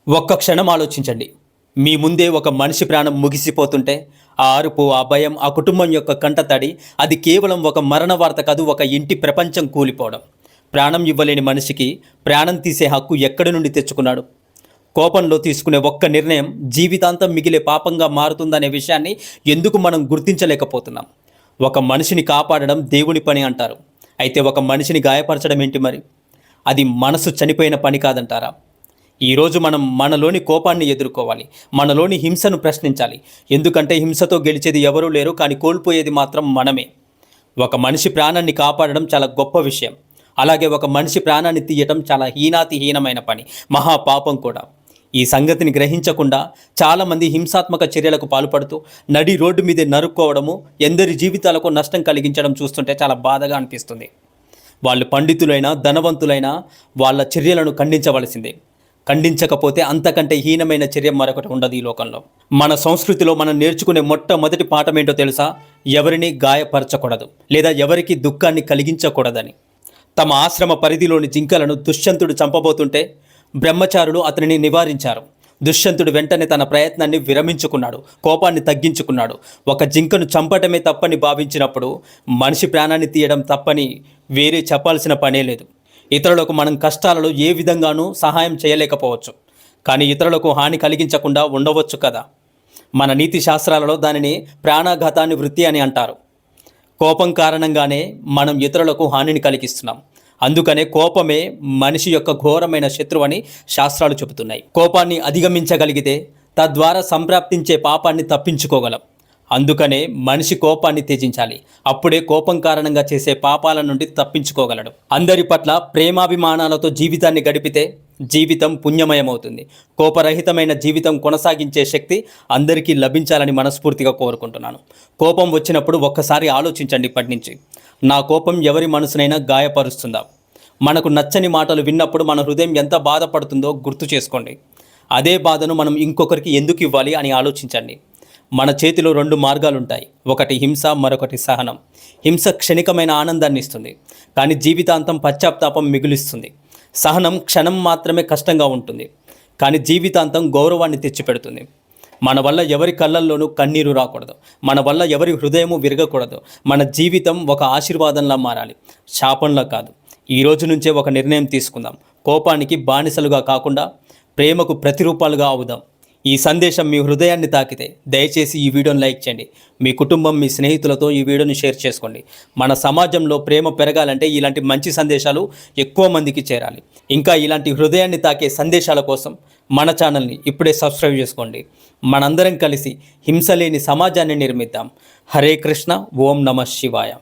ఒక్క క్షణం ఆలోచించండి. మీ ముందే ఒక మనిషి ప్రాణం ముగిసిపోతుంటే ఆ అరుపు, ఆ భయం, ఆ కుటుంబం యొక్క కంటతడి అది కేవలం ఒక మరణ వార్త కాదు, ఒక ఇంటి ప్రపంచం కూలిపోవడం. ప్రాణం ఇవ్వలేని మనిషికి ప్రాణం తీసే హక్కు ఎక్కడి నుండి తెచ్చుకున్నాడు? కోపంలో తీసుకునే ఒక్క నిర్ణయం జీవితాంతం మిగిలే పాపంగా మారుతుందనే విషయాన్ని ఎందుకు మనం గుర్తించలేకపోతున్నాం? ఒక మనిషిని కాపాడడం దేవుని పని అంటారు. అయితే ఒక మనిషిని గాయపరచడం ఏంటి మరి? అది మనసు చనిపోయిన పని కాదంటారా? ఈరోజు మనం మనలోని కోపాన్ని ఎదుర్కోవాలి, మనలోని హింసను ప్రశ్నించాలి. ఎందుకంటే హింసతో గెలిచేది ఎవరూ లేరు, కానీ కోల్పోయేది మాత్రం మనమే. ఒక మనిషి ప్రాణాన్ని కాపాడడం చాలా గొప్ప విషయం. అలాగే ఒక మనిషి ప్రాణాన్ని తీయటం చాలా హీనాతిహీనమైన పని, మహాపాపం కూడా. ఈ సంగతిని గ్రహించకుండా చాలామంది హింసాత్మక చర్యలకు పాల్పడుతూ నడి రోడ్డు మీదే నరుక్కోవడము, ఎందరి జీవితాలకు నష్టం కలిగించడం చూస్తుంటే చాలా బాధగా అనిపిస్తుంది. వాళ్ళు పండితులైనా ధనవంతులైనా వాళ్ళ చర్యలను ఖండించవలసిందే. ఖండించకపోతే అంతకంటే హీనమైన చర్య మరొకటి ఉండదు ఈ లోకంలో. మన సంస్కృతిలో మనం నేర్చుకునే మొట్టమొదటి పాఠం ఏంటో తెలుసా? ఎవరిని గాయపరచకూడదు, లేదా ఎవరికి దుఃఖాన్ని కలిగించకూడదని. తమ ఆశ్రమ పరిధిలోని జింకలను దుష్యంతుడు చంపబోతుంటే బ్రహ్మచారులు అతనిని నివారించారు. దుష్యంతుడు వెంటనే తన ప్రయత్నాన్ని విరమించుకున్నాడు, కోపాన్ని తగ్గించుకున్నాడు. ఒక జింకను చంపటమే తప్పని భావించినప్పుడు మనిషి ప్రాణాన్ని తీయడం తప్పని వేరే చెప్పాల్సిన పనే లేదు. ఇతరులకు మనం కష్టాలలో ఏ విధంగానూ సహాయం చేయలేకపోవచ్చు, కానీ ఇతరులకు హాని కలిగించకుండా ఉండవచ్చు కదా. మన నీతి శాస్త్రాలలో దానిని ప్రాణాఘాతాన్ని వృత్తి అని అంటారు. కోపం కారణంగానే మనం ఇతరులకు హానిని కలిగిస్తున్నాం. అందుకనే కోపమే మనిషి యొక్క ఘోరమైన శత్రువు అని శాస్త్రాలు చెబుతున్నాయి. కోపాన్ని అధిగమించగలిగితే తద్వారా సంప్రాప్తించే పాపాన్ని తప్పించుకోగలం. అందుకనే మనిషి కోపాన్ని త్యజించాలి. అప్పుడే కోపం కారణంగా చేసే పాపాల నుండి తప్పించుకోగలడు. అందరి పట్ల ప్రేమాభిమానాలతో జీవితాన్ని గడిపితే జీవితం పుణ్యమయమవుతుంది. కోపరహితమైన జీవితం కొనసాగించే శక్తి అందరికీ లభించాలని మనస్ఫూర్తిగా కోరుకుంటున్నాను. కోపం వచ్చినప్పుడు ఒక్కసారి ఆలోచించండి. ఇప్పటి నుంచి నా కోపం ఎవరి మనసునైనా గాయపరుస్తుందా? మనకు నచ్చని మాటలు విన్నప్పుడు మన హృదయం ఎంత బాధపడుతుందో గుర్తు చేసుకోండి. అదే బాధను మనం ఇంకొకరికి ఎందుకు ఇవ్వాలి అని ఆలోచించండి. మన చేతిలో రెండు మార్గాలు ఉంటాయి. ఒకటి హింస, మరొకటి సహనం. హింస క్షణికమైన ఆనందాన్ని ఇస్తుంది, కానీ జీవితాంతం పశ్చాత్తాపం మిగులుస్తుంది. సహనం క్షణం మాత్రమే కష్టంగా ఉంటుంది, కానీ జీవితాంతం గౌరవాన్ని తెచ్చిపెడుతుంది. మన వల్ల ఎవరి కళ్ళల్లోనూ కన్నీరు రాకూడదు, మన వల్ల ఎవరి హృదయము విరగకూడదు. మన జీవితం ఒక ఆశీర్వాదంలా మారాలి, శాపంలా కాదు. ఈ రోజు నుంచే ఒక నిర్ణయం తీసుకుందాం. కోపానికి బానిసలుగా కాకుండా ప్రేమకు ప్రతిరూపాలుగా అవుదాం. ఈ సందేశం మీ హృదయాన్ని తాకితే దయచేసి ఈ వీడియోని లైక్ చేయండి. మీ కుటుంబం, మీ స్నేహితులతో ఈ వీడియోని షేర్ చేసుకోండి. మన సమాజంలో ప్రేమ పెరగాలంటే ఇలాంటి మంచి సందేశాలు ఎక్కువ మందికి చేరాలి. ఇంకా ఇలాంటి హృదయాన్ని తాకే సందేశాల కోసం మన ఛానల్ని ఇప్పుడే సబ్స్క్రైబ్ చేసుకోండి. మనందరం కలిసి హింస లేని సమాజాన్ని నిర్మిద్దాం. హరే కృష్ణ. ఓం నమః శివాయ.